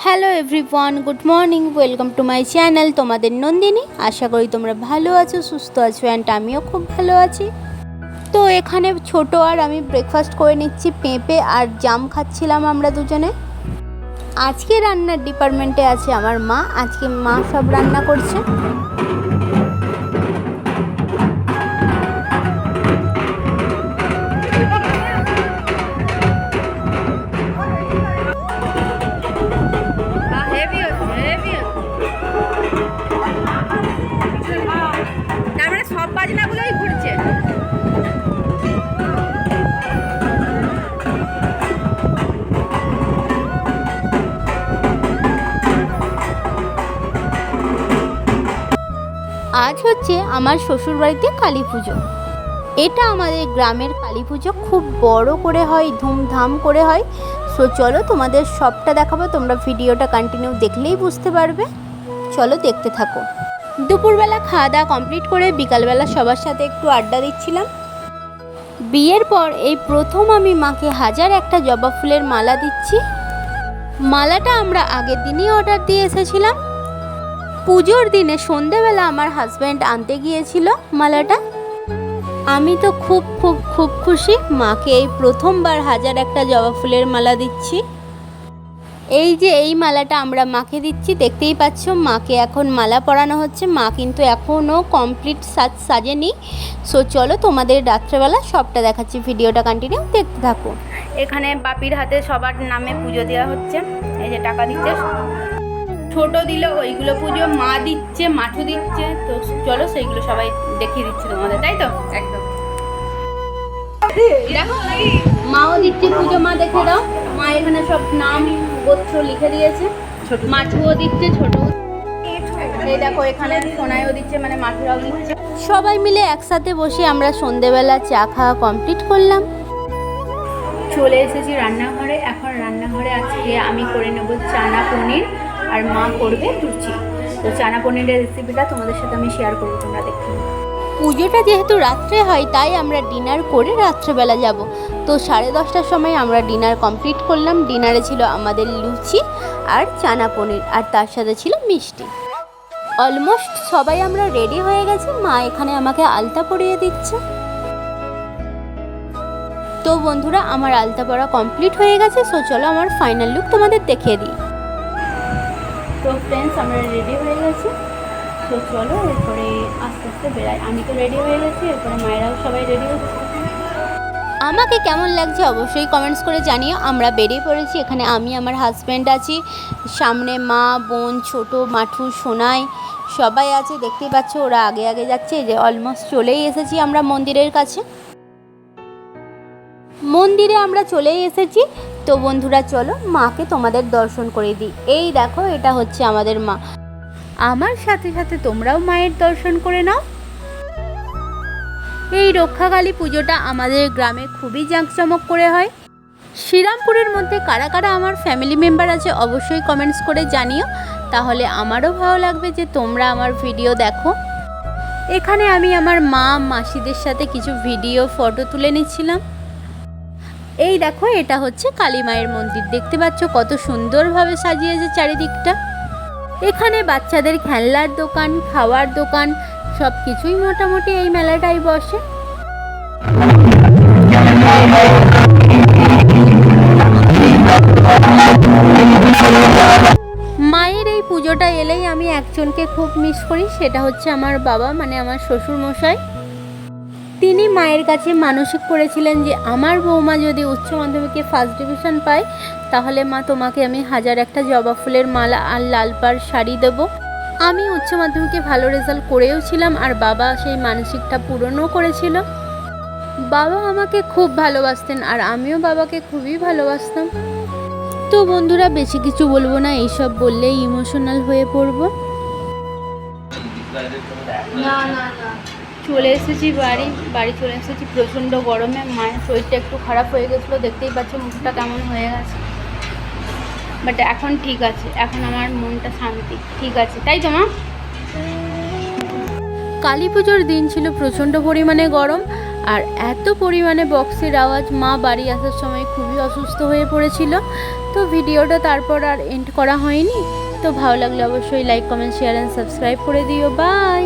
Hello everyone, good morning, welcome to my channel. তোমাদের নন্দিনী। আশা করি তোমরা ভালো আছো, সুস্থ আছো, অ্যান্ড আমিও খুব ভালো আছি। তো এখানে ছোট আর আমি ব্রেকফাস্ট করে নিচ্ছি, পেঁপে আর জাম খাচ্ছিলাম আমরা দুজনে। আজকে রান্নার ডিপার্টমেন্টে আছে আমার মা, আজকে মা সব রান্না করছে। সব বাজনাগুলোই ঘুরছে। আজ হচ্ছে আমার শ্বশুরবাড়িতে কালী পুজো। এটা আমাদের গ্রামের কালী পুজো, খুব বড় করে হয়, ধুমধাম করে হয়। সো চলো তোমাদের সবটা দেখাবো, তোমরা ভিডিওটা কন্টিনিউ দেখলেই বুঝতে পারবে। চলো দেখতে থাকো। দুপুরবেলা খাওয়া দাওয়া কমপ্লিট করে বিকালবেলা সবার সাথে একটু আড্ডা দিচ্ছিলাম। বিয়ের পর এই প্রথম আমি মাকে হাজার একটা জবা ফুলের মালা দিচ্ছি। মালাটা আমরা আগের দিনই অর্ডার দিয়ে এসেছিলাম। পুজোর দিনে সন্ধেবেলা আমার হাজব্যান্ড আনতে গিয়েছিল মালাটা। আমি তো খুব খুব খুব খুশি, মাকে এই প্রথমবার হাজার একটা জবা ফুলের মালা দিচ্ছি। এই যে এই মালাটা আমরা মাকে দিচ্ছি, দেখতেই পাচ্ছ মাকে এখন মালা পরানো হচ্ছে। মা কিন্তু এখনও কমপ্লিট সাজেনি। সো চলো তোমাদের রাত্রেবেলা সবটা দেখাচ্ছি, ভিডিওটা কন্টিনিউ দেখতে থাকো। এখানে বাপির হাতে সবার নামে পুজো দেওয়া হচ্ছে। এই যে টাকা দিচ্ছে, ছোট দিল ওইগুলো পুজো, মা দিচ্ছে, মাঠু দিচ্ছে। তো চলো সেইগুলো সবাই দেখিয়ে দিচ্ছি তোমাদের, তাই তো? একদম দেখো, মাও দিচ্ছে পুজো, মা দেখে দাও। মা এখানে সব নাম গোত্র লিখে দিয়েছে, মাঠুও দিচ্ছে, ছোট। এই দেখো এখানে সোনাইও দিচ্ছে, মানে মাঠুরাও দিচ্ছে। সবাই মিলে একসাথে বসে আমরা সন্ধেবেলা চা খাওয়া কমপ্লিট করলাম। চলে এসেছি রান্নাঘরে। এখন রান্নাঘরে আজকে আমি করে নেব চানা পনির, আর মা করবে লুচি। তো চানা পনিরের রেসিপিটা তোমাদের সাথে আমি শেয়ার করবো, তোমরা দেখতে। পুজোটা যেহেতু রাত্রে হয়, তাই আমরা ডিনার করে রাত্রেবেলা যাব। তো 10:30টার সময় আমরা ডিনার কমপ্লিট করলাম। ডিনারে ছিল আমাদের লুচি আর চানা পনির, আর তার সাথে ছিল মিষ্টি। অলমোস্ট সবাই আমরা রেডি হয়ে গেছি। মা এখানে আমাকে আলতা পরিয়ে দিচ্ছে। তো বন্ধুরা, আমার আলতা পরা কমপ্লিট হয়ে গেছে। সো চলো আমার ফাইনাল লুক তোমাদের দেখিয়ে দিই। তো ফ্রেন্ডস, আমরা রেডি হয়ে গেছি। তো চলো এরপরে আস্তে আস্তে বেড়াই। আমি তো রেডি হয়ে গেছি, এরপরে মায়েরাও সবাই রেডি হচ্ছে। আমাকে কেমন লাগছে অবশ্যই কমেন্টস করে জানিও। আমরা বেরিয়ে পড়েছি। এখানে আমি, আমার হাজব্যান্ড আছি, সামনে মা, বোন, ছোট, মাঠু, সোনাই সবাই আছে। দেখতেই পাচ্ছ ওরা আগে আগে যাচ্ছে। যে অলমোস্ট চলেই এসেছি আমরা মন্দিরের কাছে। মন্দিরে আমরা চলেই এসেছি। তো বন্ধুরা চলো মাকে তোমাদের দর্শন করে দিই। এই দেখো, এটা হচ্ছে আমাদের মা। আমার সাথে সাথে তোমরাও মায়ের দর্শন করে নাও। এই রক্ষাকালী পুজোটা আমাদের গ্রামে খুবই জাঁকজমক করে হয়। শ্রীরামপুরের মধ্যে কারা কারা আমার ফ্যামিলি মেম্বার আছে অবশ্যই কমেন্টস করে জানিও, তাহলে আমারও ভালো লাগবে যে তোমরা আমার ভিডিও দেখো। এখানে আমি আমার মা, মাসিদের সাথে কিছু ভিডিও, ফটো তুলে নিচ্ছিলাম। এই দেখো, এটা হচ্ছে কালী মায়ের মন্দির। দেখতে পাচ্ছ কত সুন্দরভাবে সাজিয়েছে চারিদিকটা। এখানে বাচ্চাদের খেলনার দোকান, খাওয়ার দোকান সব কিছুই মোটামুটি এই মেলাটাই বসে। মায়ের এই পুজোটা এলেই আমি একজনকে খুব মিস করি, সেটা হচ্ছে আমার বাবা, মানে আমার শ্বশুর মশাই। তিনি মায়ের কাছে মানসিক করেছিলেন যে আমার বৌমা যদি উচ্চ মাধ্যমিকে ফার্স্ট ডিভিশন পায়, তাহলে মা তোমাকে আমি হাজার একটা জবা ফুলের মালা আর লাল পাড় শাড়ি দেবো। আমি উচ্চ মাধ্যমিকে ভালো রেজাল্ট করেও ছিলাম, আর বাবা সেই মানসিকটা পূরণও করেছিল। বাবা আমাকে খুব ভালোবাসতেন, আর আমিও বাবাকে খুবই ভালোবাসতাম। তো বন্ধুরা, বেশি কিছু বলবো না, এইসব বললেই ইমোশনাল হয়ে পড়বো। না না না, চলে এসেছি বাড়ি চলে এসেছি। প্রচণ্ড গরমে মায়ের শরীরটা একটু খারাপ হয়ে গেছিলো, দেখতেই পাচ্ছ মুখটা কেমন হয়ে গেছে। বাট এখন ঠিক আছে, এখন আমার মনটা শান্তি, ঠিক আছে, তাই তো মা? কালী পুজোর দিন ছিল প্রচণ্ড পরিমাণে গরম, আর এত পরিমাণে বক্সের আওয়াজ, মা বাড়ি আসার সময় খুবই অসুস্থ হয়ে পড়েছিল। তো ভিডিওটা তারপর আর এন্ড করা হয়নি। তো ভালো লাগলে অবশ্যই like, comment, share and subscribe করে দিও। বাই।